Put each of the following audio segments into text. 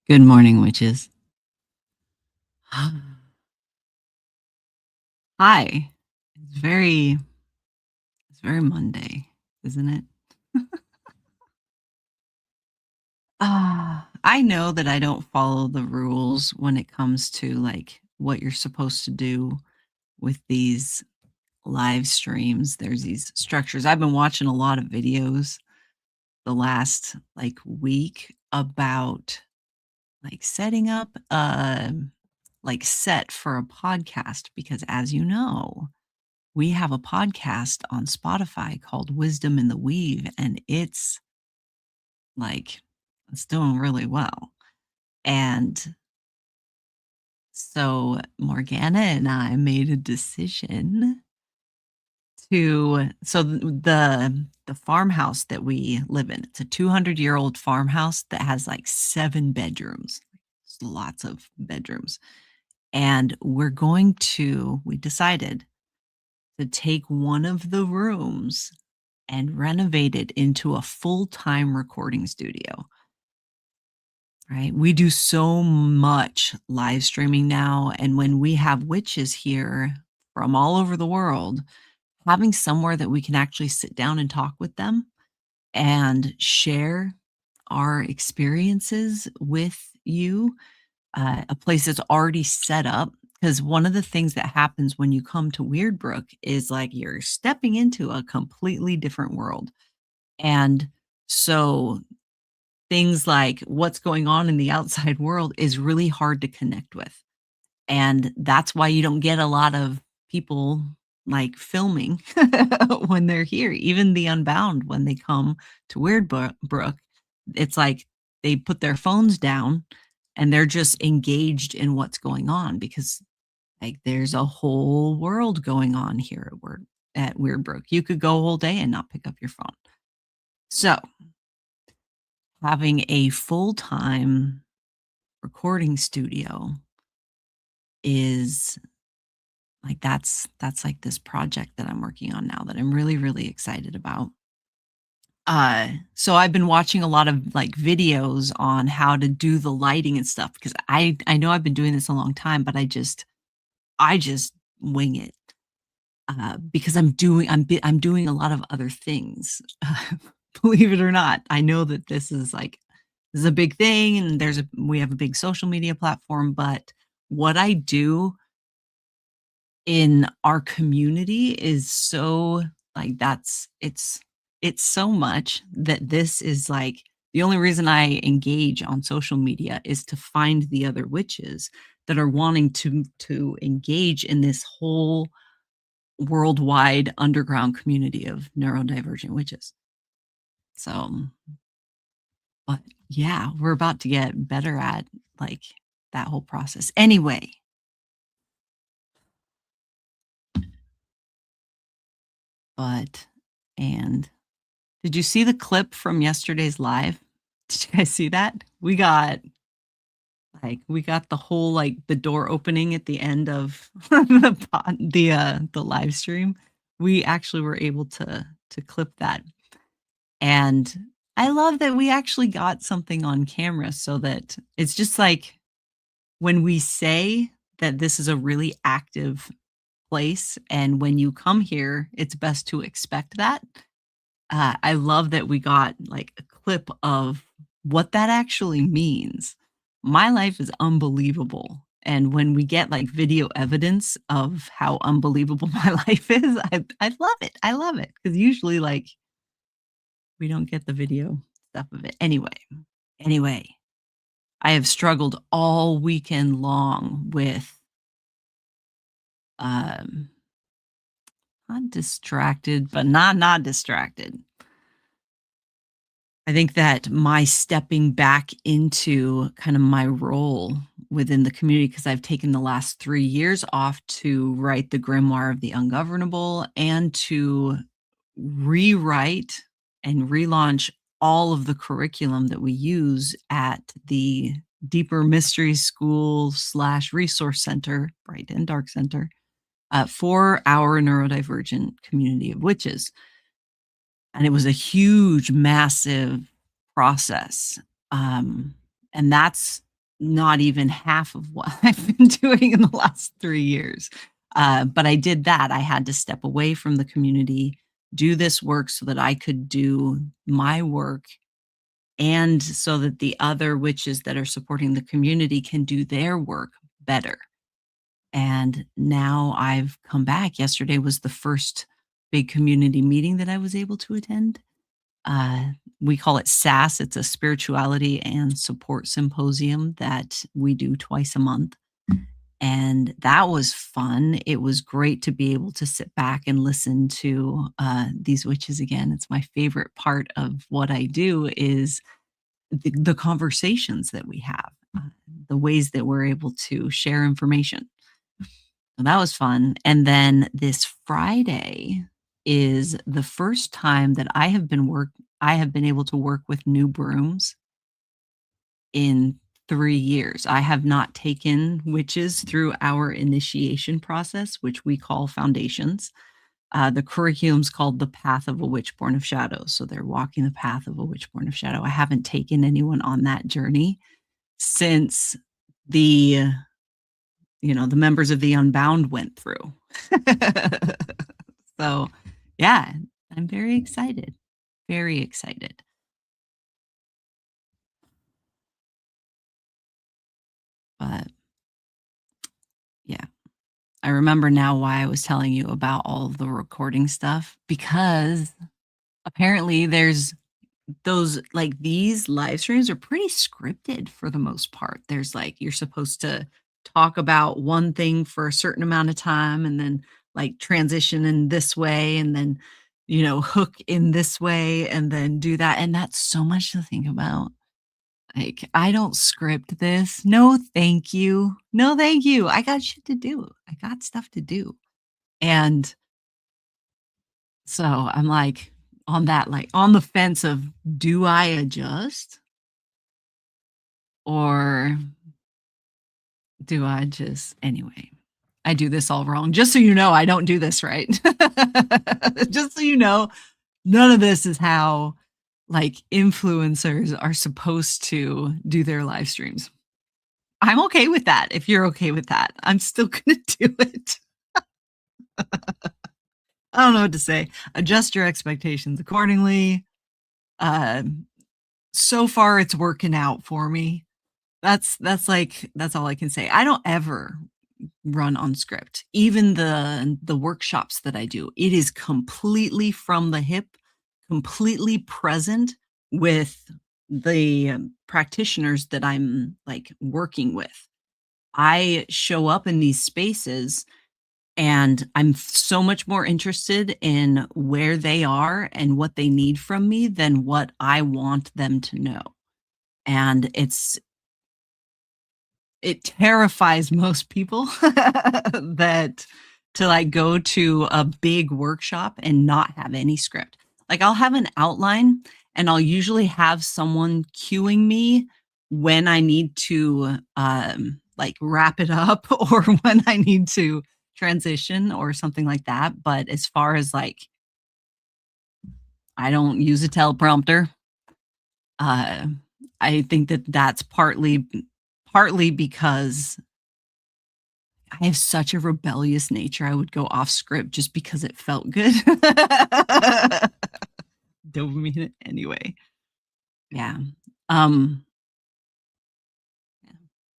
Good morning, witches. Hi. It's very it's very Monday, isn't it? I know that I don't follow the rules when it comes to like what you're supposed to do with these live streams. There's these structures. I've been watching a lot of videos the last like week about like setting up like set for a podcast because as you know, we have a podcast on Spotify called Wisdom in the Weave, and like, it's doing really well. And so Morgana and I made a decision the farmhouse that we live in, it's a 200-year-old farmhouse that has like 7 bedrooms. It's lots of bedrooms. And we decided to take one of the rooms and renovate it into a full-time recording studio, right? We do so much live streaming now, and when we have witches here from all over the world, having somewhere that we can actually sit down and talk with them and share our experiences with you, a place that's already set up. Because one of the things that happens when you come to Weird Brook is like you're stepping into a completely different world. And so things like what's going on in the outside world is really hard to connect with. And that's why you don't get a lot of people like filming when they're here. Even the Unbound, when they come to Brook, it's like they put their phones down and they're just engaged in what's going on because like there's a whole world going on here at Weird Brook. You could go a whole day and not pick up your phone. So having a full-time recording studio is like that's like this project that I'm working on now that I'm really, really excited about. So I've been watching a lot of like videos on how to do the lighting and stuff because I know I've been doing this a long time, but I just wing it. Because I'm doing a lot of other things. Believe it or not, I know that this is a big thing, and we have a big social media platform. But what I do in our community is so like it's so much that this is like the only reason I engage on social media is to find the other witches that are wanting to engage in this whole worldwide underground community of neurodivergent witches. So, but yeah, we're about to get better at like that whole process. Anyway, but and did you see the clip from yesterday's live? Did you guys see that? We got the whole like the door opening at the end of the live stream. We actually were able to clip that. And I love that we actually got something on camera so that it's just like when we say that this is a really active place, and when you come here, it's best to expect that. I love that we got like a clip of what that actually means. My life is unbelievable. And when we get like video evidence of how unbelievable my life is, I love it. I love it. Because usually like we don't get the video stuff of it. Anyway, I have struggled all weekend long with um not distracted, but not distracted. I think that my stepping back into kind of my role within the community, because I've taken the last 3 years off to write the Grimoire of the Ungovernable and to rewrite and relaunch all of the curriculum that we use at the Deeper Mystery School slash Resource Center, Bright and Dark Center, for our neurodivergent community of witches. And it was a huge, massive process. And not even half of what I've been doing in the last 3 years. But I did that. I had to step away from the community, do this work so that I could do my work and so that the other witches that are supporting the community can do their work better. And now I've come back. Yesterday was the first big community meeting that I was able to attend. Uh, we call it SAS. It's a spirituality and support symposium that we do twice a month. And that was fun. It was great to be able to sit back and listen to these witches again. It's my favorite part of what I do is the conversations that we have, the ways that we're able to share information. So that was fun. And then this Friday is the first time that I have been able to work with new brooms in 3 years. I have not taken witches through our initiation process, which we call foundations. The curriculum's called The Path of a Witch Born of Shadows, so they're walking the path of a witch born of shadow. I haven't taken anyone on that journey since the the members of the Unbound went through. So, yeah, I'm very excited, but yeah. I remember now why I was telling you about all of the recording stuff, because apparently there's those like, these live streams are pretty scripted for the most part. There's, like, you're supposed to talk about one thing for a certain amount of time and then, like, transition in this way and then, hook in this way and then do that, and that's so much to think about. Like, I don't script this. No, thank you. No, thank you. I got shit to do. I got stuff to do. And so I'm like on the fence of, do I adjust or do I just anyway? I do this all wrong. Just so you know, I don't do this right. Just so you know, none of this is how like influencers are supposed to do their live streams. I'm okay with that. If you're okay with that, I'm still going to do it. I don't know what to say. Adjust your expectations accordingly. Uh, so far, it's working out for me. That's all I can say. I don't ever run on script. Even the workshops that I do, it is completely from the hip, completely present with the practitioners that I'm like working with. I show up in these spaces and I'm so much more interested in where they are and what they need from me than what I want them to know. And it terrifies most people that to like go to a big workshop and not have any script. Like I'll have an outline and I'll usually have someone cueing me when I need to like wrap it up or when I need to transition or something like that. But as far as like I don't use a teleprompter. Uh I think that that's partly because I have such a rebellious nature, I would go off script just because it felt good. Don't mean it anyway. Yeah. Um,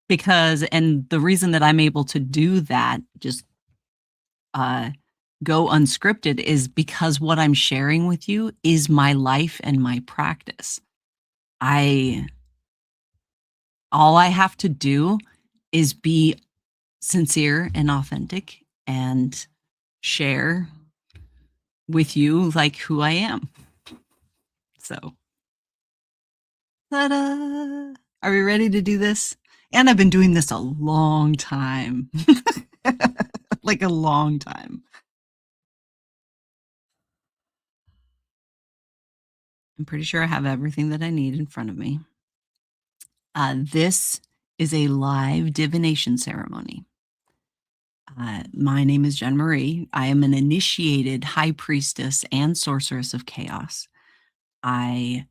because and the reason that I'm able to do that, just, uh, go unscripted is because what I'm sharing with you is my life and my practice. I all I have to do is be sincere and authentic and share with you, like, who I am. So, ta-da! Are we ready to do this? And I've been doing this a long time. Like, a long time. I'm pretty sure I have everything that I need in front of me. This is a live divination ceremony. My name is Jen Marie. I am an initiated high priestess and sorceress of chaos. I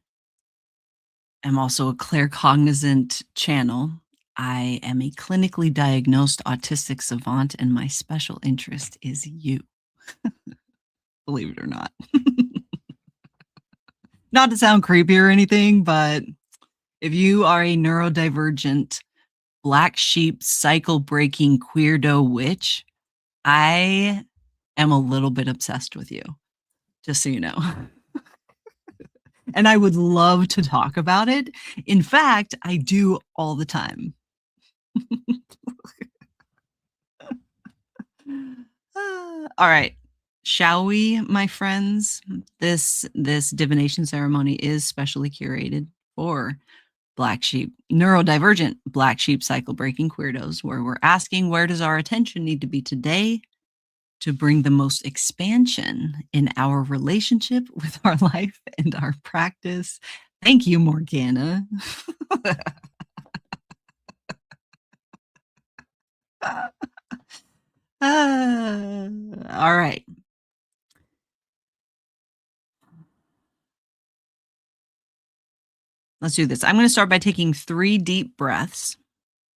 am also a claircognizant channel. I am a clinically diagnosed autistic savant, and my special interest is you, believe it or not. Not to sound creepy or anything, but if you are a neurodivergent, black sheep, cycle breaking queerdo witch, I am a little bit obsessed with you, just so you know. And I would love to talk about it. In fact, I do all the time. All right. Shall we, my friends? This divination ceremony is specially curated for black sheep, neurodivergent black sheep cycle breaking queerdos, where we're asking where does our attention need to be today to bring the most expansion in our relationship with our life and our practice. Thank you, Morgana. Ah, all right. Let's do this. I'm going to start by taking 3 deep breaths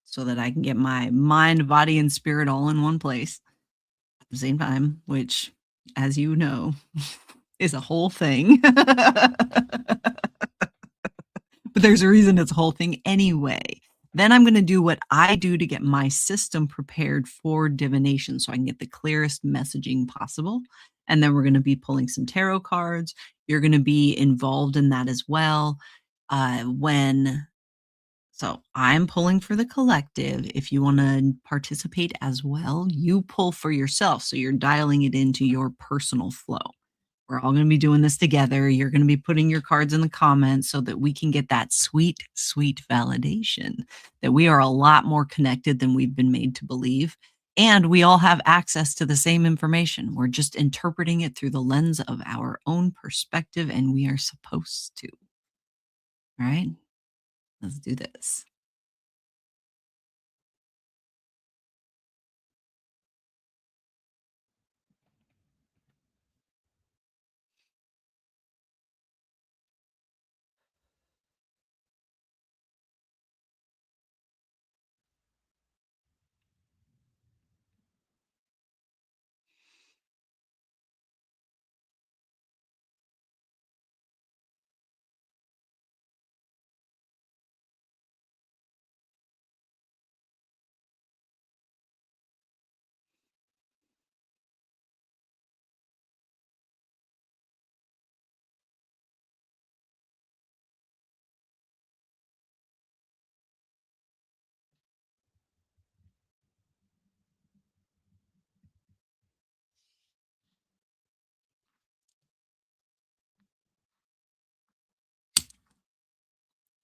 so that I can get my mind, body, and spirit all in one place at the same time, which, as you know, is a whole thing. But there's a reason it's a whole thing anyway. Then I'm going to do what I do to get my system prepared for divination so I can get the clearest messaging possible. And then we're going to be pulling some tarot cards. You're going to be involved in that as well. When so I'm pulling for the collective. If you want to participate as well, you pull for yourself. So you're dialing it into your personal flow. We're all going to be doing this together. You're going to be putting your cards in the comments so that we can get that sweet, sweet validation that we are a lot more connected than we've been made to believe. And we all have access to the same information. We're just interpreting it through the lens of our own perspective, and we are supposed to. All right, let's do this.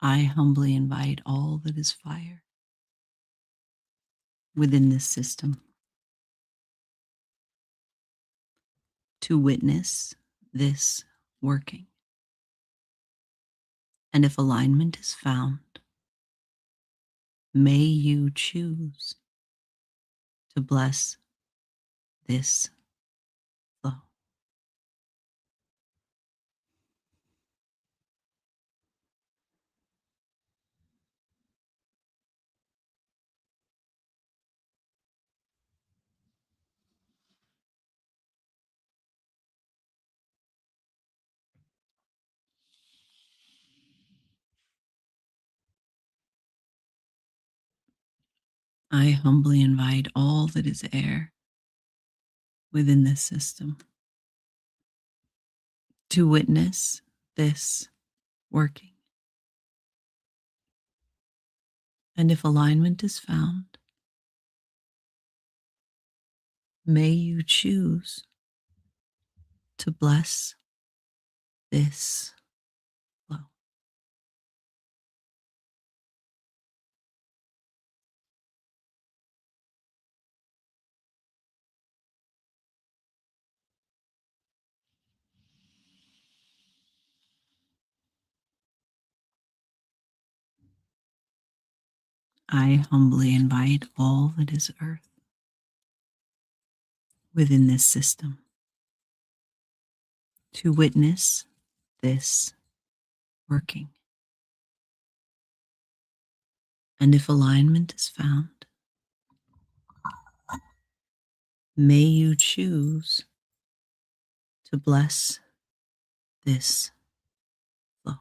I humbly invite all that is fire within this system to witness this working. And if alignment is found, may you choose to bless this flow. I humbly invite all that is air within this system to witness this working. And if alignment is found, may you choose to bless this flow. I humbly invite all that is earth within this system to witness this working. And if alignment is found, may you choose to bless this flow.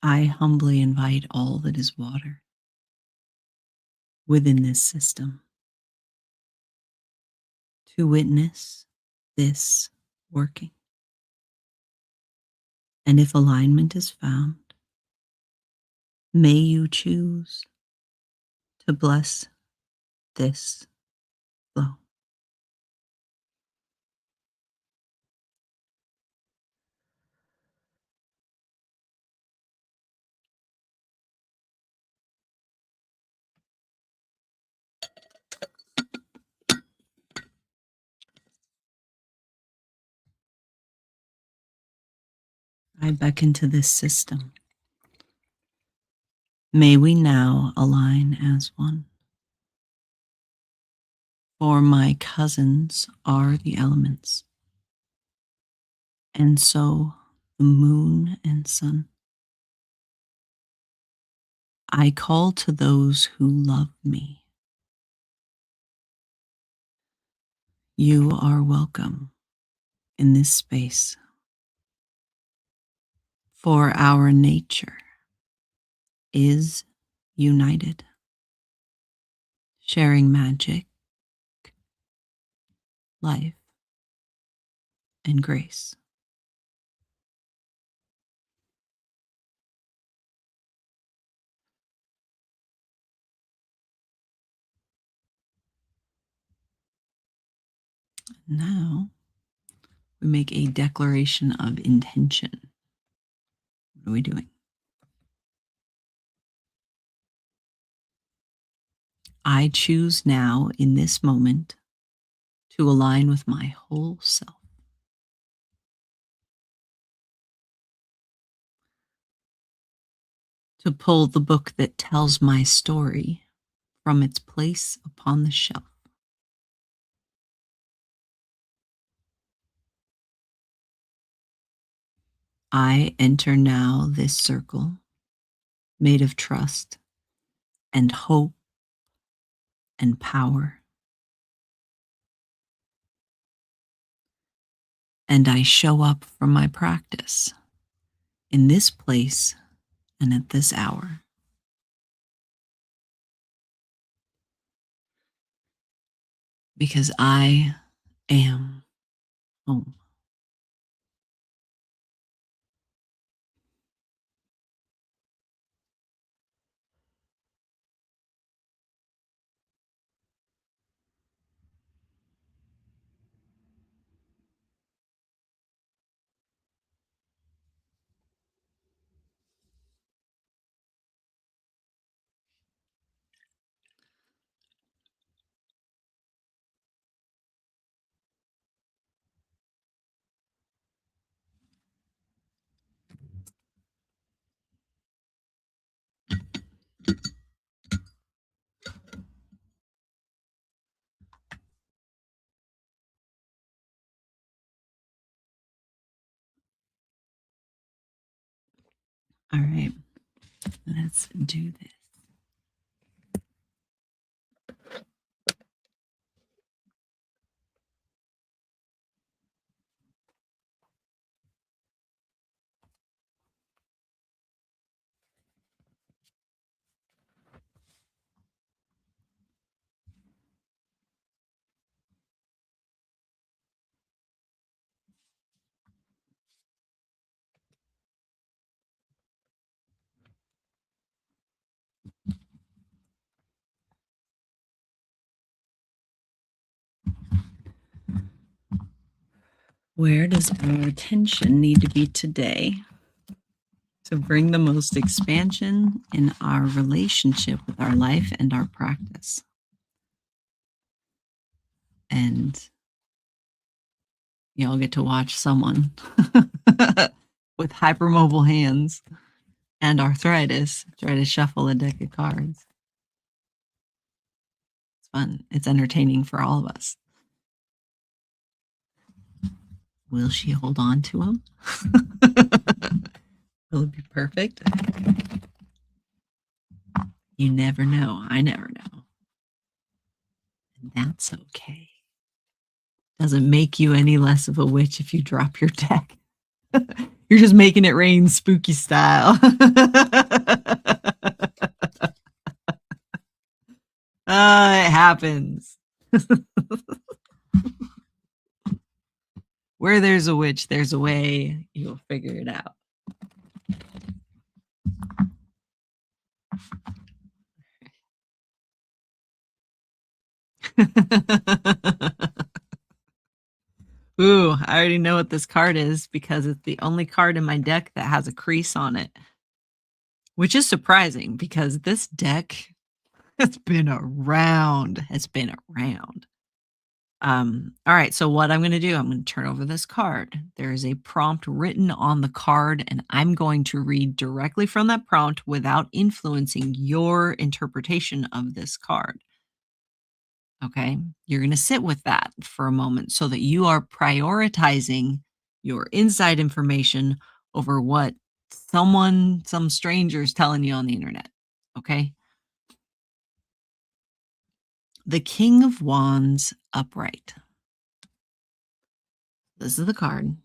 I humbly invite all that is water within this system to witness this working. And if alignment is found, may you choose to bless this flow. I beckon to this system. May we now align as one. For my cousins are the elements, and so the moon and sun. I call to those who love me. You are welcome in this space, for our nature is united, sharing magic, life, and grace. Now we make a declaration of intention. What are we doing? I choose now in this moment to align with my whole self. To pull the book that tells my story from its place upon the shelf. I enter now this circle made of trust and hope and power. And I show up for my practice in this place and at this hour. Because I am home. All right, let's do this. Where does our attention need to be today to bring the most expansion in our relationship with our life and our practice? And Y'all get to watch someone with hypermobile hands and arthritis try to shuffle a deck of cards. It's fun. It's entertaining for all of us. Will she hold on to him? Will it be perfect? You never know. I never know. And that's okay. Doesn't make you any less of a witch if you drop your deck. You're just making it rain spooky style. It happens. Where there's a witch, there's a way. You'll figure it out. Ooh, I already know what this card is because it's the only card in my deck that has a crease on it, which is surprising because this deck has been around. Has been around. All right, so what I'm going to do, I'm going to turn over this card. There is a prompt written on the card, and I'm going to read directly from that prompt without influencing your interpretation of this card. Okay, you're going to sit with that for a moment so that you are prioritizing your inside information over what some stranger is telling you on the internet. Okay, the King of Wands upright. This is the card.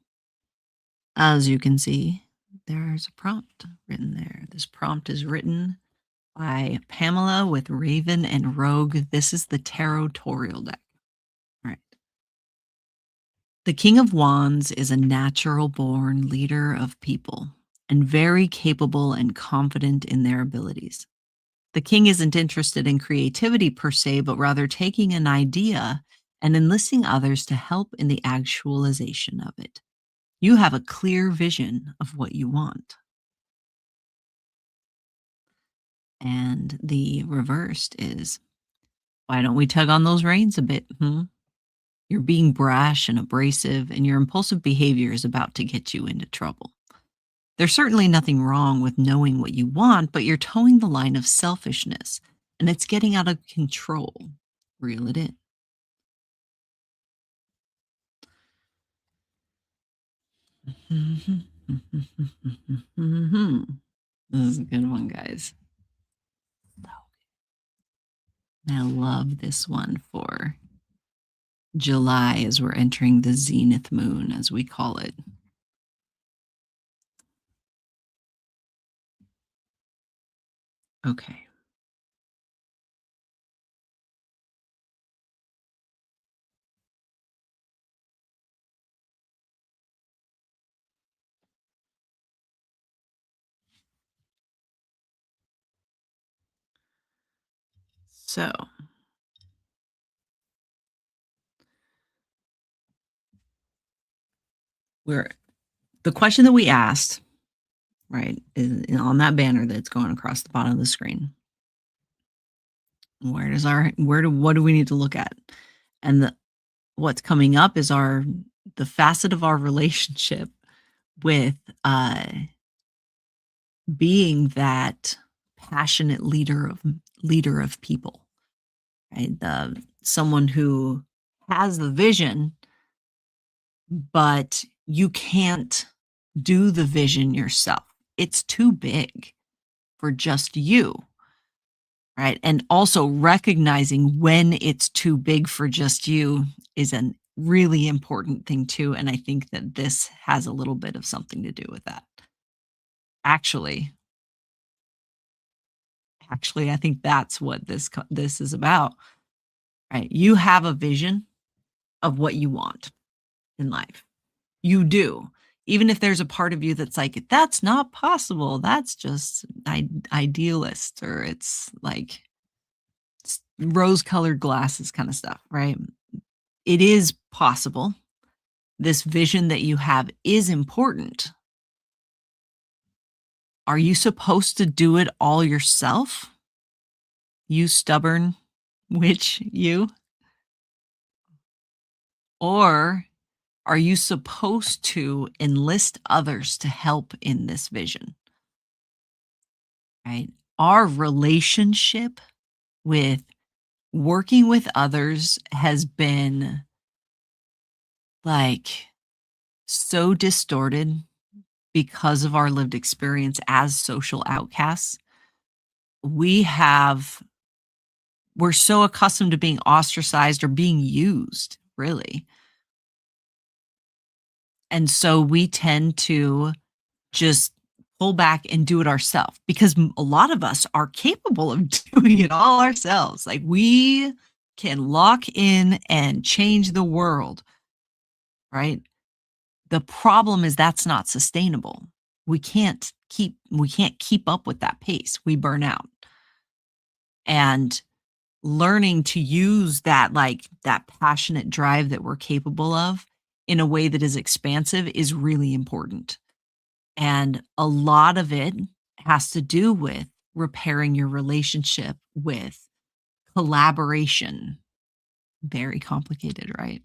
As you can see, there's a prompt written there. This prompt is written by Pamela with Raven and Rogue. This is the Tarotorial deck. All right. The King of Wands is a natural born leader of people and very capable and confident in their abilities. The king isn't interested in creativity per se, but rather taking an idea and enlisting others to help in the actualization of it. You have a clear vision of what you want. And the reversed is, why don't we tug on those reins a bit? You're being brash and abrasive, and your impulsive behavior is about to get you into trouble. There's certainly nothing wrong with knowing what you want, but you're towing the line of selfishness, and it's getting out of control. Reel it in. This is a good one, guys. I love this one for July as we're entering the zenith moon, as we call it. Okay. So the question that we asked, right, is on that banner that's going across the bottom of the screen. What do we need to look at? And what's coming up is the facet of our relationship with being that passionate leader of people, right? Someone who has the vision, but you can't do the vision yourself. It's too big for just you, right? And also recognizing when it's too big for just you is a really important thing too. And I think that this has a little bit of something to do with that. Actually, I think that's what this is about, right? You have a vision of what you want in life. You do. Even if there's a part of you that's like, that's not possible. That's just idealist, or it's like rose-colored glasses kind of stuff, right? It is possible. This vision that you have is important. Are you supposed to do it all yourself? You stubborn witch, you? Or Are you supposed to enlist others to help in this vision? Right? Our relationship with working with others has been like so distorted because of our lived experience as social outcasts. We have we're so accustomed to being ostracized or being used, really. And so we tend to just pull back and do it ourselves because a lot of us are capable of doing it all ourselves. Like we can lock in and change the world, right? The problem is that's not sustainable. We can't keep up with that pace. We burn out. And learning to use that that passionate drive that we're capable of in a way that is expansive is really important. And a lot of it has to do with repairing your relationship with collaboration. Very complicated, right?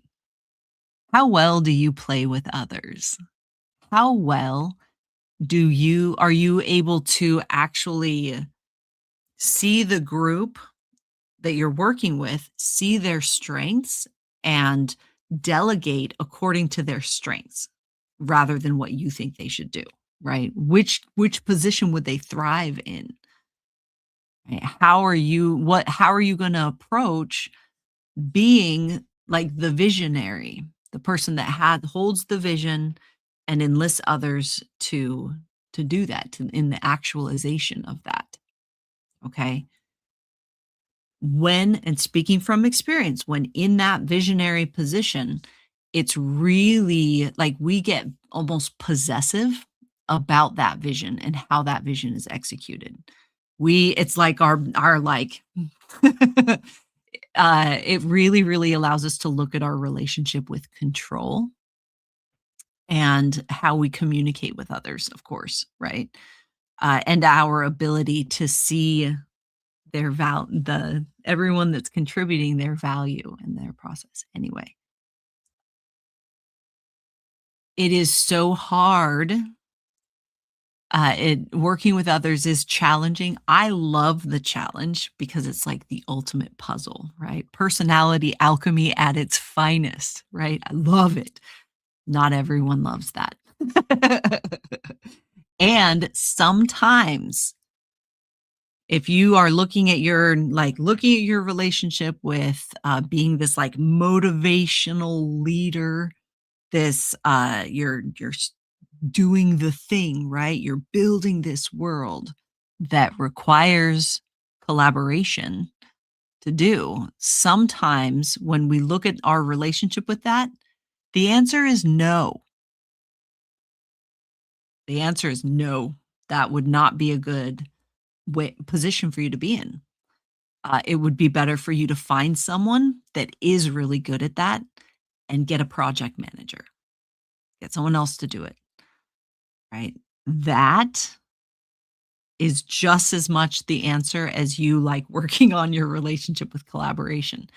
How well do you play with others? How well do you are you able to actually see the group that you're working with, see their strengths and delegate according to their strengths rather than what you think they should do, right? Which position would they thrive in? Right? How are you going to approach being like the visionary, the person that holds the vision and enlists others to do that in the actualization of that, okay? When and speaking from experience, when in that visionary position, it's really like we get almost possessive about that vision and how that vision is executed. It's like our like it really, really allows us to look at our relationship with control and how we communicate with others, of course, right? And our ability to see the everyone that's contributing their value in their process anyway. It is so hard. It Working with others is challenging. I love the challenge because it's like the ultimate puzzle, right? Personality alchemy at its finest, right? I love it. Not everyone loves that. And sometimes if you are looking at your relationship with being this like motivational leader, this doing the thing, right? You're building this world that requires collaboration to do. Sometimes when we look at our relationship with that, the answer is no. The answer is no. That would not be a good position for you to be in. It would be better for you to find someone that is really good at that and get a project manager. Get someone else to do it, right? That is just as much the answer as you like working on your relationship with collaboration.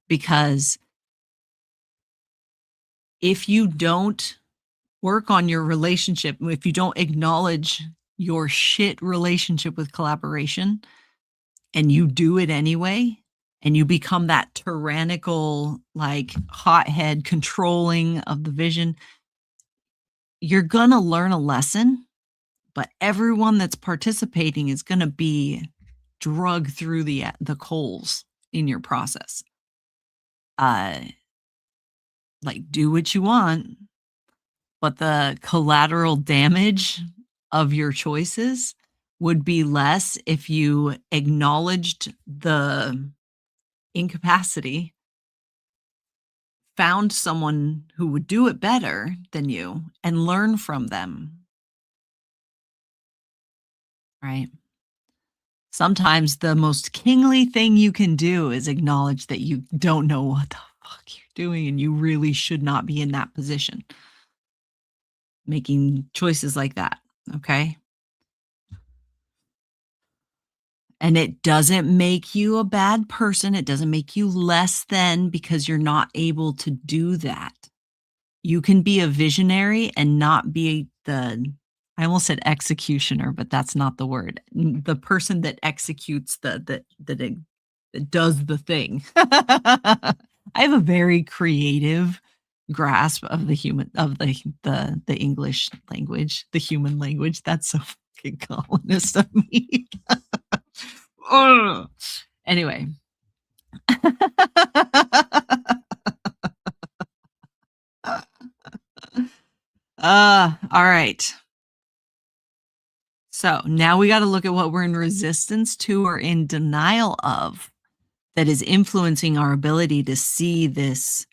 Because if you don't work on your relationship, if you don't acknowledge your shit relationship with collaboration and you do it anyway, and you become that tyrannical, like hothead controlling of the vision, you're going to learn a lesson, but everyone that's participating is going to be drug through the coals in your process. Uh, like do what you want, but the collateral damage of your choices would be less if you acknowledged the incapacity, found someone who would do it better than you, and learn from them, right? Sometimes the most kingly thing you can do is acknowledge that you don't know what the fuck you're doing and you really should not be in that position, making choices like that, okay? And it doesn't make you a bad person, it doesn't make you less than because you're not able to do that. You can be a visionary and not be I almost said executioner, but that's not the word. The person that executes that does the thing. I have a very creative grasp of the English language, the human language. That's so fucking colonist of me. Ugh. Anyway. All right. So now we got to look at what we're in resistance to or in denial of that is influencing our ability to see this,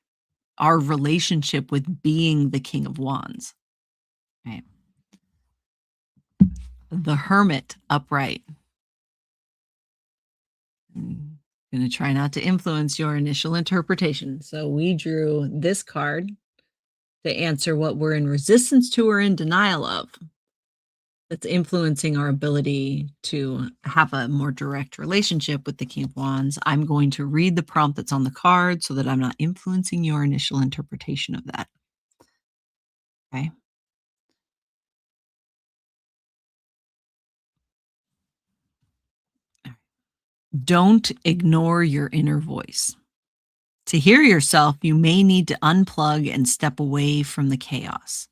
our relationship with being the King of Wands. Right. The Hermit upright. I'm going to try not to influence your initial interpretation. So we drew this card to answer what we're in resistance to or in denial of that's influencing our ability to have a more direct relationship with the King of Wands. I'm going to read the prompt that's on the card so that I'm not influencing your initial interpretation of that. Okay. Don't ignore your inner voice. To hear yourself, you may need to unplug and step away from the chaos.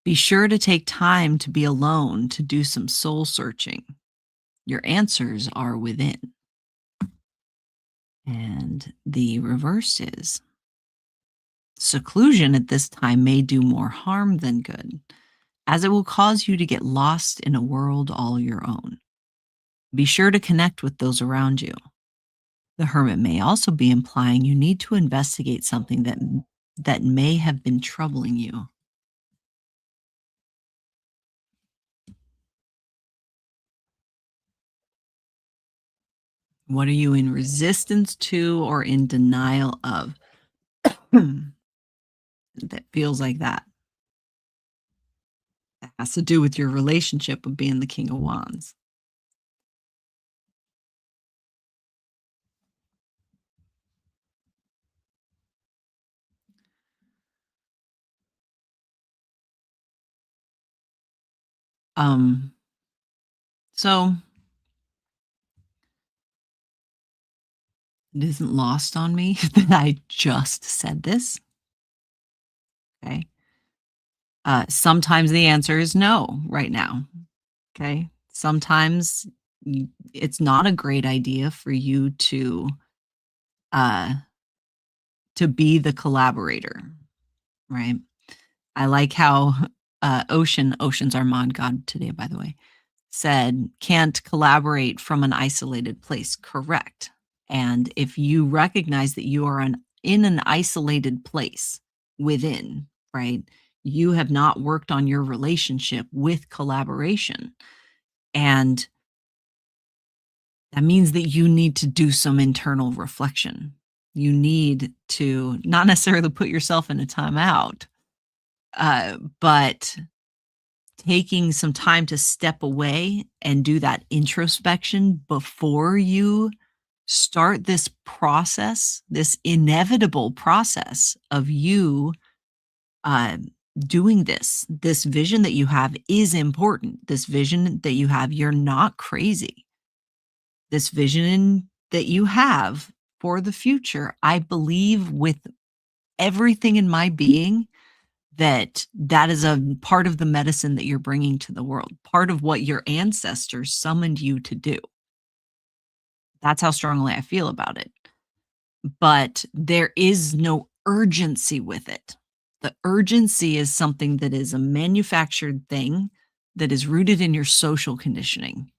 Be sure to take time to be alone to do some soul searching. Your answers are within. And the reverse is seclusion at this time may do more harm than good, as it will cause you to get lost in a world all your own. Be sure to connect with those around you. The Hermit may also be implying you need to investigate something that may have been troubling you. What are you in resistance to or in denial of? That feels like that. That has to do with your relationship with being the King of Wands. So it isn't lost on me that I just said this. Okay. Sometimes the answer is no right now. Okay. Sometimes it's not a great idea for you uh, to be the collaborator, right? I like how Ocean's our mod god today, by the way, said can't collaborate from an isolated place. Correct. And if you recognize that you are in an isolated place within, right, you have not worked on your relationship with collaboration. And that means that you need to do some internal reflection. You need to not necessarily put yourself in a timeout, but taking some time to step away and do that introspection before you start this process, this inevitable process of you uh, doing this vision that you have is important. This vision that you have, you're not crazy. This vision that you have for the future, I believe with everything in my being that is a part of the medicine that you're bringing to the world, part of what your ancestors summoned you to do. That's how strongly I feel about it. But there is no urgency with it. The urgency is something that is a manufactured thing that is rooted in your social conditioning.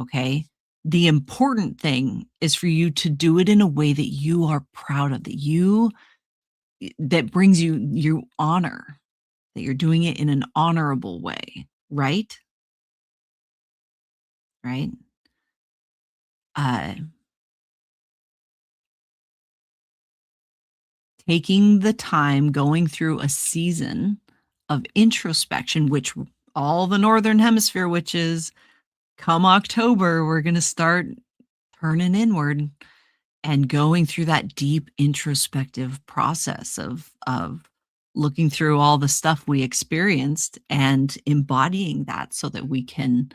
Okay. The important thing is for you to do it in a way that you are proud of, that brings you honor, that you're doing it in an honorable way, right? Right? Uh, Taking the time, going through a season of introspection, which all the Northern Hemisphere witches, come October, we're going to start turning inward and going through that deep introspective process of looking through all the stuff we experienced and embodying that so that we can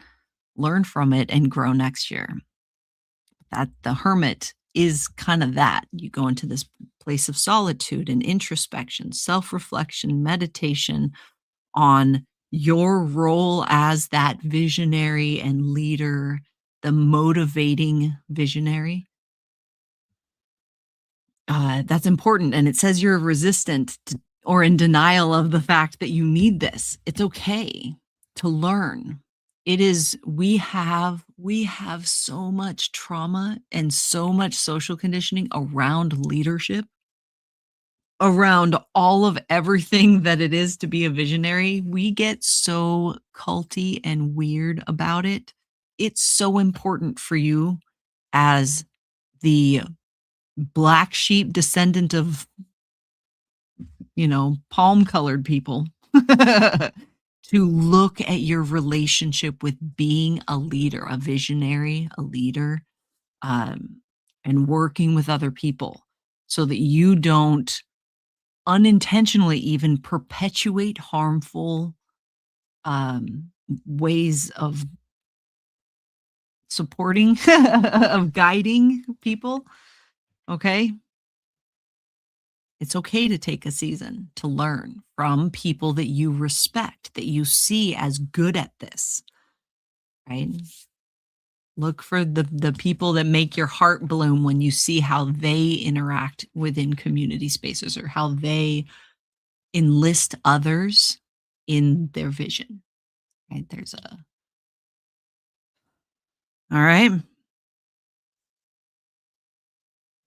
learn from it and grow next year. That the hermit is kind of that. You go into this place of solitude and introspection, self reflection, meditation on your role as that visionary and leader, the motivating visionary. That's important. And it says you're resistant to, or in denial of the fact that you need this. It's okay to learn. It is, we have so much trauma and so much social conditioning around leadership, around all of everything that it is to be a visionary. We get so culty and weird about it. It's so important for you as the black sheep descendant of, palm colored people to look at your relationship with being a leader, a visionary, a leader, um, and working with other people so that you don't unintentionally even perpetuate harmful ways of supporting, of guiding people. Okay. It's okay to take a season to learn from people that you respect, that you see as good at this, right? Look for the people that make your heart bloom when you see how they interact within community spaces or how they enlist others in their vision, right? All right.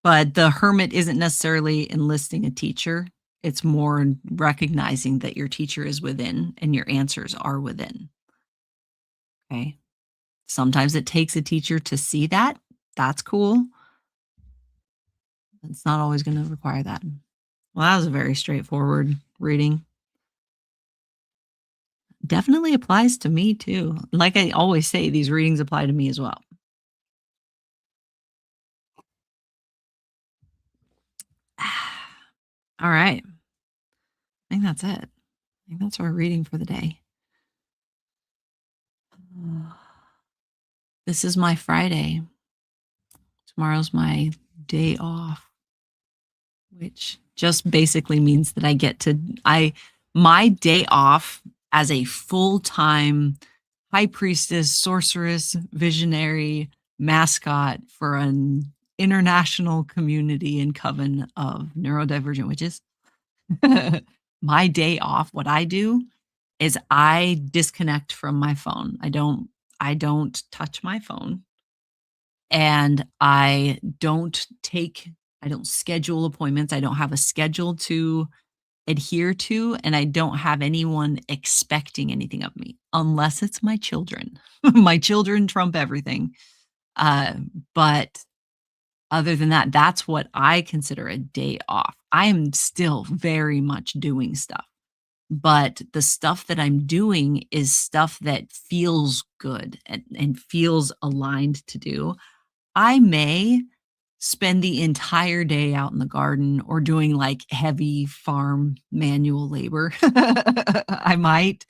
But the hermit isn't necessarily enlisting a teacher. It's more recognizing that your teacher is within and your answers are within. Okay. Sometimes it takes a teacher to see that. That's cool. It's not always going to require that. Well, that was a very straightforward reading. Definitely applies to me too. Like I always say, these readings apply to me as well. All right. I think that's it. I think that's our reading for the day. This is my Friday. Tomorrow's my day off, which just basically means that my day off as a full-time high priestess, sorceress, visionary, mascot for an international community and coven of neurodivergent witches. My day off, what I do is I disconnect from my phone. I don't touch my phone, and I don't schedule appointments. I don't have a schedule to adhere to, and I don't have anyone expecting anything of me unless it's my children. My children trump everything. Uh, but other than that, that's what I consider a day off. I am still very much doing stuff, but the stuff that I'm doing is stuff that feels good and feels aligned to do. I may spend the entire day out in the garden or doing like heavy farm manual labor. I might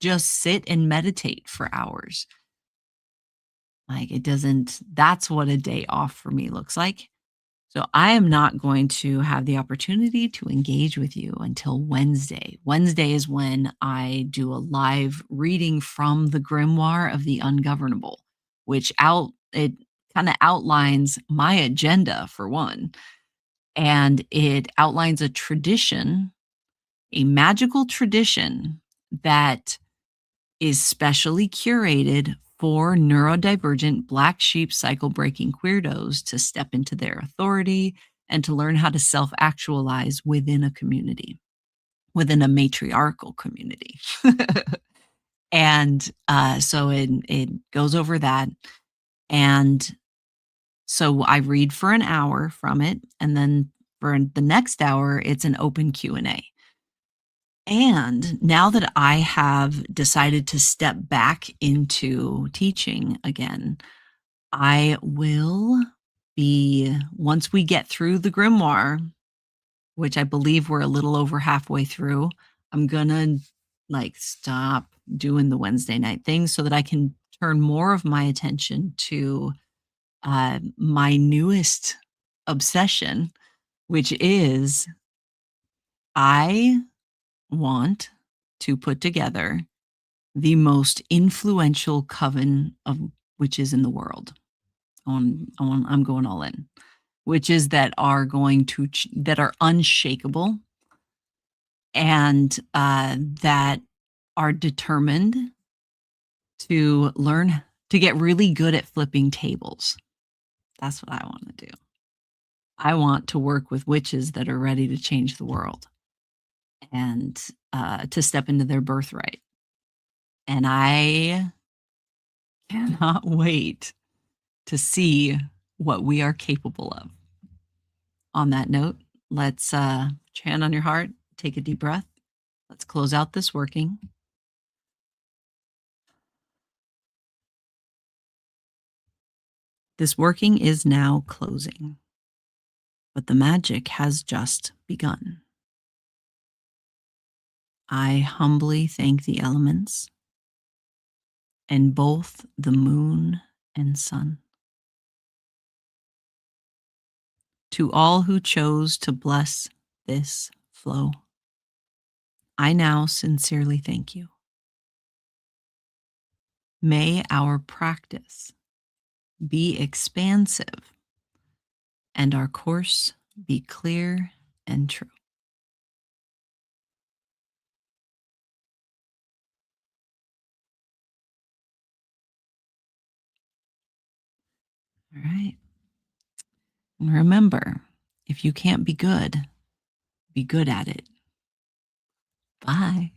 just sit and meditate for hours. Like that's what a day off for me looks like. So I am not going to have the opportunity to engage with you until Wednesday. Wednesday is when I do a live reading from the Grimoire of the Ungovernable, it kind of outlines my agenda for one, and it outlines a tradition, a magical tradition that is specially curated for neurodivergent black sheep cycle breaking queerdos to step into their authority and to learn how to self actualize within a community, within a matriarchal community. And so it goes over that. And so I read for an hour from it. And then for the next hour, it's an open Q&A. And now that I have decided to step back into teaching again, I will once we get through the grimoire, which I believe we're a little over halfway through, I'm gonna like stop doing the Wednesday night thing so that I can turn more of my attention to my newest obsession, which is I want to put together the most influential coven of witches in the world. I'm going all in. Witches that are going to that are unshakable and that are determined to learn to get really good at flipping tables. That's what I want to do. I want to work with witches that are ready to change the world and to step into their birthright. And I cannot wait to see what we are capable of. On that note, let's chant on your heart, take a deep breath. Let's close out this working. This working is now closing, but the magic has just begun. I humbly thank the elements and both the moon and sun. To all who chose to bless this flow, I now sincerely thank you. May our practice be expansive and our course be clear and true. All right. And remember, if you can't be good at it. Bye.